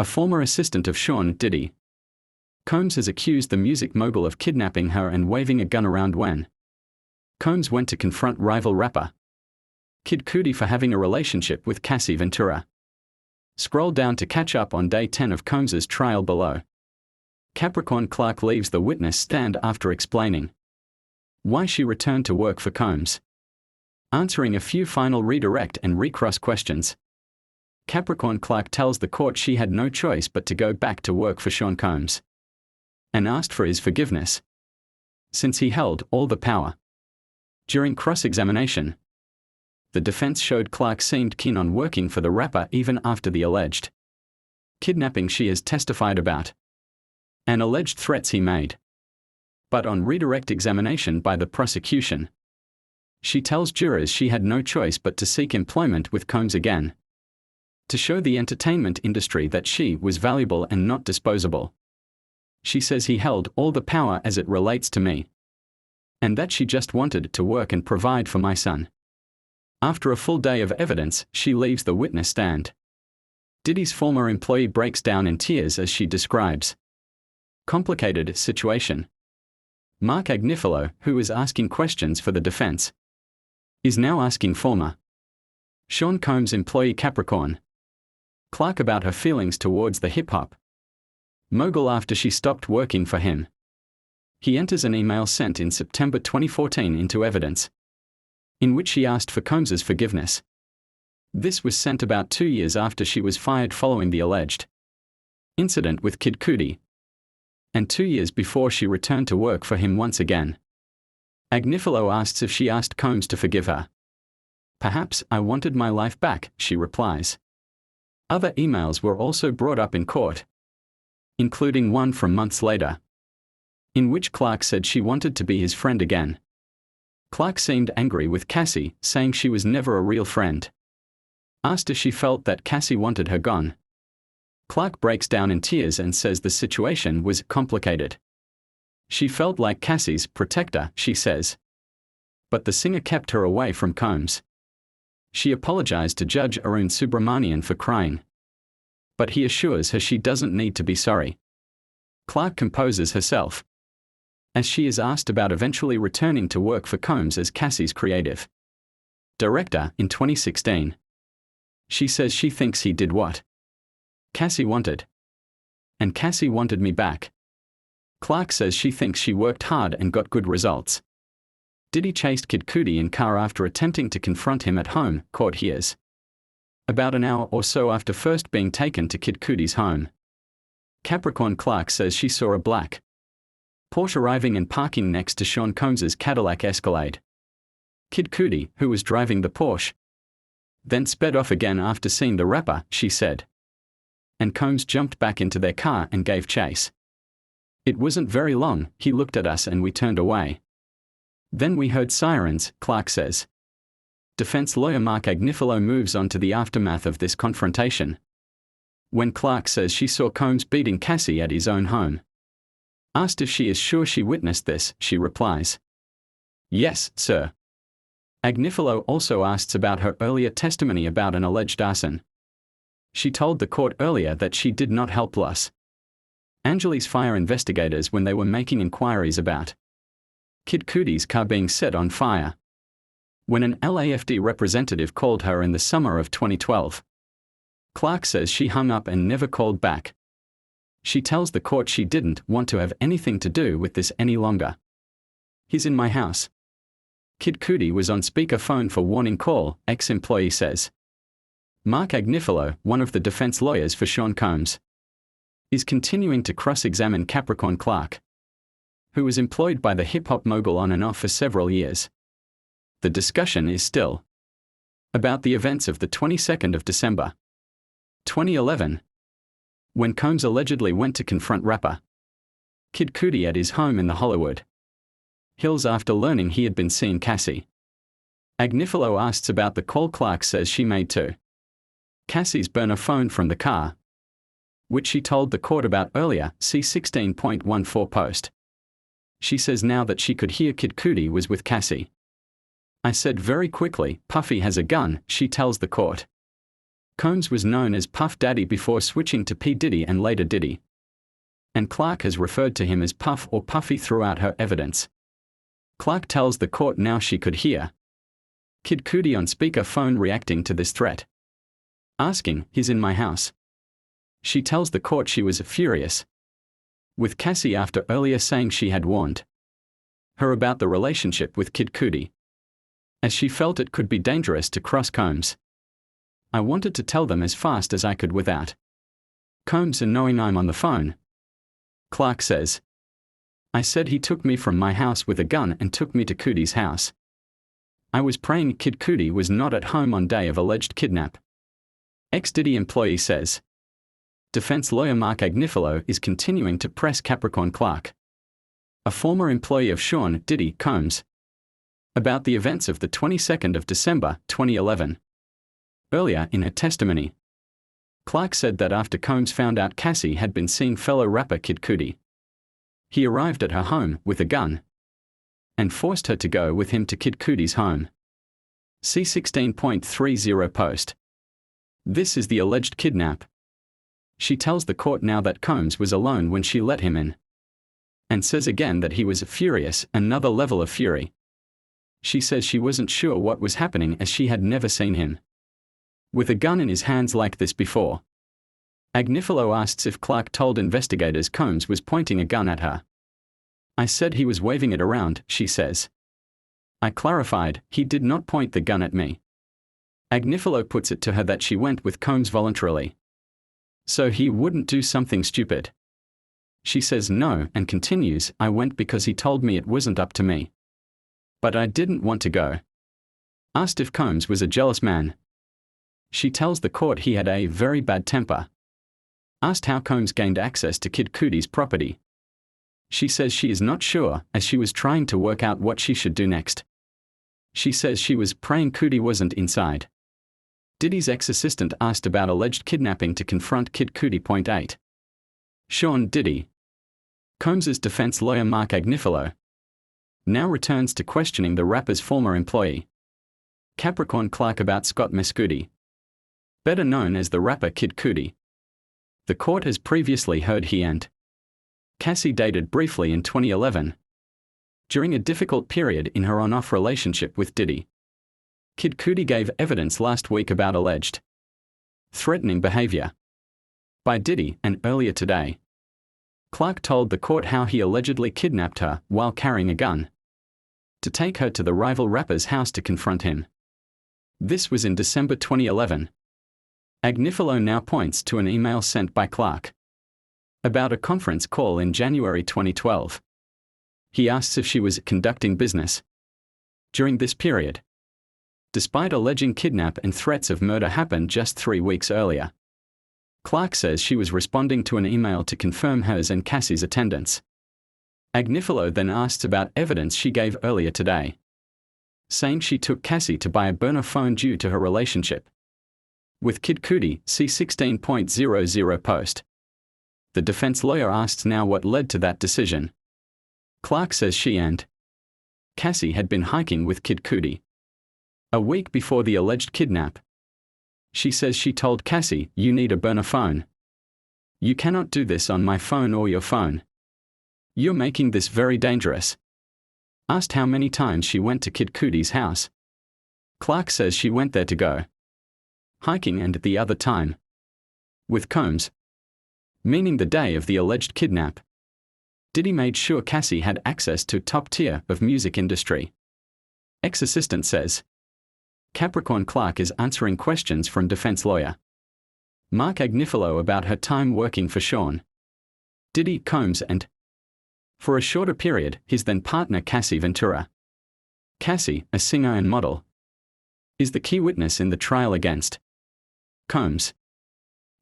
a former assistant of Sean Diddy. Combs has accused the music mogul of kidnapping her and waving a gun around when Combs went to confront rival rapper Kid Cudi for having a relationship with Cassie Ventura. Scroll down to catch up on day 10 of Combs's trial below. Capricorn Clark leaves the witness stand after explaining why she returned to work for Combs. Answering a few final redirect and recross questions, Capricorn Clark tells the court she had no choice but to go back to work for Sean Combs and asked for his forgiveness, since he held all the power. During cross-examination, the defense showed Clark seemed keen on working for the rapper even after the alleged kidnapping she has testified about and alleged threats he made. But on redirect examination by the prosecution, she tells jurors she had no choice but to seek employment with Combs again, to show the entertainment industry that she was valuable and not disposable. She says he held all the power as it relates to me, and that she just wanted to work and provide for my son. After a full day of evidence, she leaves the witness stand. Diddy's former employee breaks down in tears as she describes complicated situation. Mark Agnifilo, who is asking questions for the defense, is now asking former Sean Combs employee Capricorn Clark about her feelings towards the hip-hop mogul after she stopped working for him. He enters an email sent in September 2014 into evidence, in which she asked for Combs's forgiveness. This was sent about 2 years after she was fired following the alleged incident with Kid Cudi, and 2 years before she returned to work for him once again. Agnifilo asks if she asked Combs to forgive her. "Perhaps I wanted my life back," she replies. Other emails were also brought up in court, including one from months later, in which Clark said she wanted to be his friend again. Clark seemed angry with Cassie, saying she was never a real friend. Asked if she felt that Cassie wanted her gone, Clark breaks down in tears and says the situation was complicated. She felt like Cassie's protector, she says, but the singer kept her away from Combs. She apologized to Judge Arun Subramanian for crying, but he assures her she doesn't need to be sorry. Clark composes herself as she is asked about eventually returning to work for Combs as Cassie's creative director in 2016. She says she thinks he did what Cassie wanted, and Cassie wanted me back. Clark says she thinks she worked hard and got good results. Diddy chased Kid Cudi in car after attempting to confront him at home, court hears. About an hour or so after first being taken to Kid Cudi's home, Capricorn Clark says she saw a black Porsche arriving and parking next to Sean Combs's Cadillac Escalade. Kid Cudi, who was driving the Porsche, then sped off again after seeing the rapper, she said, and Combs jumped back into their car and gave chase. "It wasn't very long, he looked at us and we turned away. Then we heard sirens," Clark says. Defense lawyer Mark Agnifilo moves on to the aftermath of this confrontation, when Clark says she saw Combs beating Cassie at his own home. Asked if she is sure she witnessed this, she replies, "Yes, sir." Agnifilo also asks about her earlier testimony about an alleged arson. She told the court earlier that she did not help Los Angeles fire investigators when they were making inquiries about Kid Cudi's car being set on fire, when an LAFD representative called her in the summer of 2012. Clark says she hung up and never called back. She tells the court she didn't want to have anything to do with this any longer. "He's in my house." Kid Cudi was on speakerphone for warning call, ex-employee says. Mark Agnifilo, one of the defense lawyers for Sean Combs, is continuing to cross-examine Capricorn Clark, who was employed by the hip-hop mogul on and off for several years. The discussion is still about the events of the 22nd of December, 2011, when Combs allegedly went to confront rapper Kid Cudi at his home in the Hollywood Hills after learning he had been seeing Cassie. Agnifilo asks about the call Clark says she made to Cassie's burner phone from the car, which she told the court about earlier, see 16.14 post. She says now that she could hear Kid Cudi was with Cassie. "I said very quickly, Puffy has a gun," she tells the court. Combs was known as Puff Daddy before switching to P. Diddy and later Diddy. And Clark has referred to him as Puff or Puffy throughout her evidence. Clark tells the court now she could hear Kid Cudi on speaker phone reacting to this threat, asking, "He's in my house." She tells the court she was furious with Cassie after earlier saying she had warned her about the relationship with Kid Cudi, as she felt it could be dangerous to cross Combs. "I wanted to tell them as fast as I could without Combs and knowing I'm on the phone," Clark says. "I said he took me from my house with a gun and took me to Cudi's house. I was praying Kid Cudi was not at home on day of alleged kidnap." Ex-Diddy employee says. Defense lawyer Mark Agnifilo is continuing to press Capricorn Clark, a former employee of Sean Diddy Combs, about the events of the 22nd of December 2011. Earlier in her testimony, Clark said that after Combs found out Cassie had been seeing fellow rapper Kid Cudi, he arrived at her home with a gun and forced her to go with him to Kid Cudi's home. See 16.30 post. This is the alleged kidnap. She tells the court now that Combs was alone when she let him in, and says again that he was furious, another level of fury. She says she wasn't sure what was happening as she had never seen him with a gun in his hands like this before. Agnifilo asks if Clark told investigators Combs was pointing a gun at her. "I said he was waving it around," she says. "I clarified, he did not point the gun at me." Agnifilo puts it to her that she went with Combs voluntarily, so he wouldn't do something stupid. She says no and continues, "I went because he told me it wasn't up to me. But I didn't want to go." Asked if Combs was a jealous man, she tells the court he had a very bad temper. Asked how Combs gained access to Kid Cudi's property, she says she is not sure as she was trying to work out what she should do next. She says she was praying Cudi wasn't inside. Diddy's ex-assistant asked about alleged kidnapping to confront Kid Cudi. 8. Sean Diddy. Combs's defense lawyer Mark Agnifilo now returns to questioning the rapper's former employee, Capricorn Clark, about Scott Mescudi, better known as the rapper Kid Cudi. The court has previously heard he and Cassie dated briefly in 2011, during a difficult period in her on-off relationship with Diddy. Kid Cudi gave evidence last week about alleged threatening behavior by Diddy, and earlier today, Clark told the court how he allegedly kidnapped her while carrying a gun to take her to the rival rapper's house to confront him. This was in December 2011. Agnifilo now points to an email sent by Clark about a conference call in January 2012. He asks if she was conducting business during this period, despite alleging kidnap and threats of murder happened just 3 weeks earlier. Clark says she was responding to an email to confirm hers and Cassie's attendance. Agnifilo then asks about evidence she gave earlier today, saying she took Cassie to buy a burner phone due to her relationship with Kid Cudi. See 16.00 post. The defense lawyer asks now what led to that decision. Clark says she and Cassie had been hiking with Kid Cudi a week before the alleged kidnap. She says she told Cassie, "You need a burner phone. You cannot do this on my phone or your phone. You're making this very dangerous." Asked how many times she went to Kid Cudi's house, Clark says she went there to go hiking and the other time with Combs, meaning the day of the alleged kidnap. Diddy made sure Cassie had access to top tier of music industry. Ex-assistant says. Capricorn Clark is answering questions from defense lawyer Mark Agnifilo about her time working for Sean Diddy Combs and, for a shorter period, his then partner Cassie Ventura. Cassie, a singer and model, is the key witness in the trial against Combs.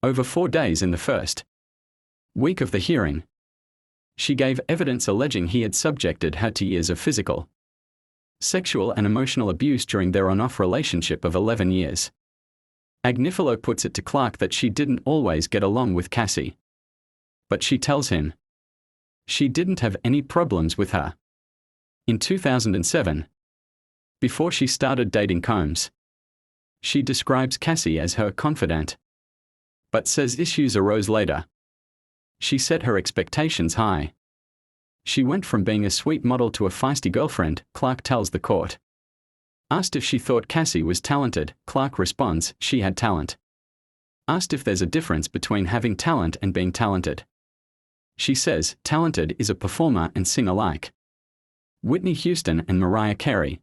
Over 4 days in the first week of the hearing, she gave evidence alleging he had subjected her to years of physical, sexual and emotional abuse during their on-off relationship of 11 years. Agnifilo puts it to Clark that she didn't always get along with Cassie, but she tells him she didn't have any problems with her. In 2007, before she started dating Combs, She describes Cassie as her confidant, but says issues arose later. She set her expectations high. She went from being a sweet model to a feisty girlfriend, Clark tells the court. Asked if she thought Cassie was talented, Clark responds, she had talent. Asked if there's a difference between having talent and being talented. She says, talented is a performer and sing alike. Whitney Houston and Mariah Carey.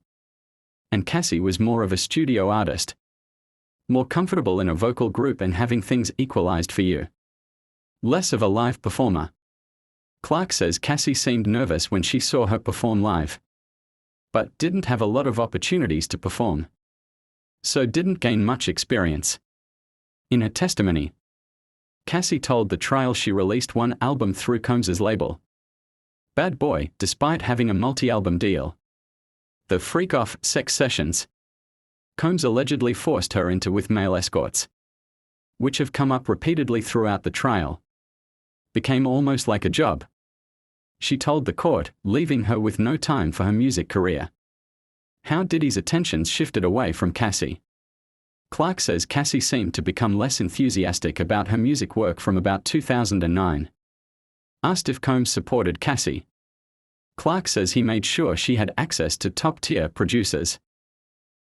And Cassie was more of a studio artist. More comfortable in a vocal group and having things equalized for you. Less of a live performer. Clark says Cassie seemed nervous when she saw her perform live, but didn't have a lot of opportunities to perform, so didn't gain much experience. In her testimony, Cassie told the trial she released one album through Combs's label, Bad Boy, despite having a multi-album deal. The freak-off sex sessions Combs allegedly forced her into with male escorts, which have come up repeatedly throughout the trial, became almost like a job. She told the court, leaving her with no time for her music career. How Diddy's attentions shifted away from Cassie. Clark says Cassie seemed to become less enthusiastic about her music work from about 2009. Asked if Combs supported Cassie, Clark says he made sure she had access to top-tier producers,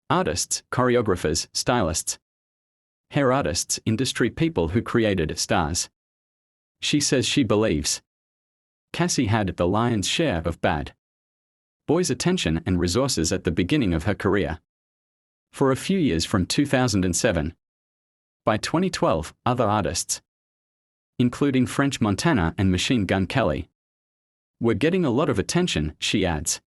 artists, choreographers, stylists, hair artists, industry people who created stars. She says she believes Cassie had the lion's share of Bad Boy's attention and resources at the beginning of her career. For a few years from 2007. By 2012, other artists, including French Montana and Machine Gun Kelly, were getting a lot of attention, she adds.